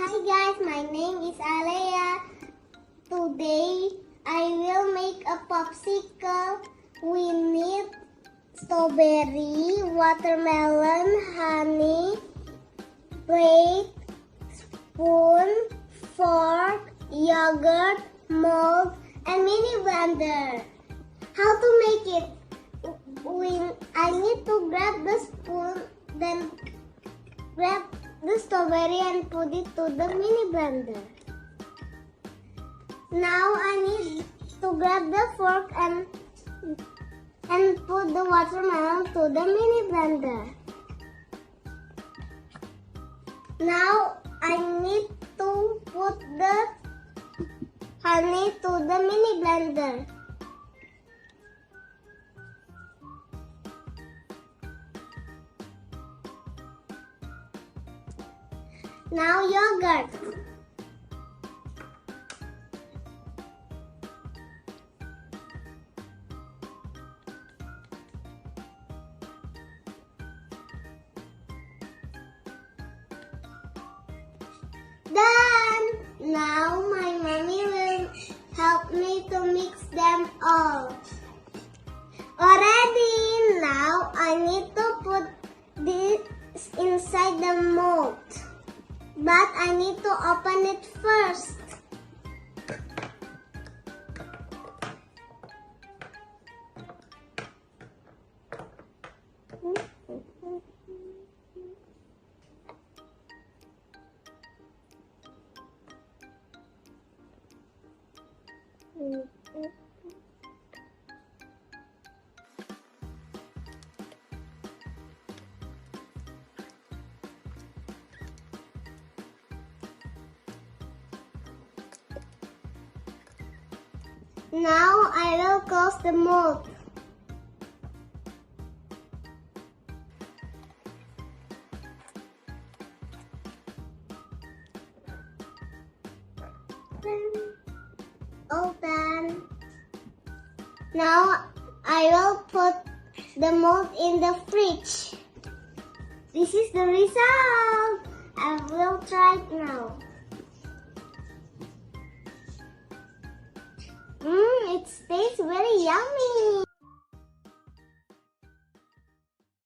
Hi guys, my name is Allea. Today I will make a popsicle. We need strawberry, watermelon, honey, plate, spoon, fork, yogurt, mold, and mini blender. How to make it? I need to grab the spoon, then grab the strawberry and put it to the mini blender. Now I need to grab the fork and put the watermelon to the mini blender. Now I need to put the honey to the mini blender. Now yogurt. Done! Now my mommy will help me to mix them all. Already! Now I need to put this inside the mold. But I need to open it first. Now I will close the mold. Open. Now I will put the mold in the fridge. This is the result. I will try it now. It tastes very yummy.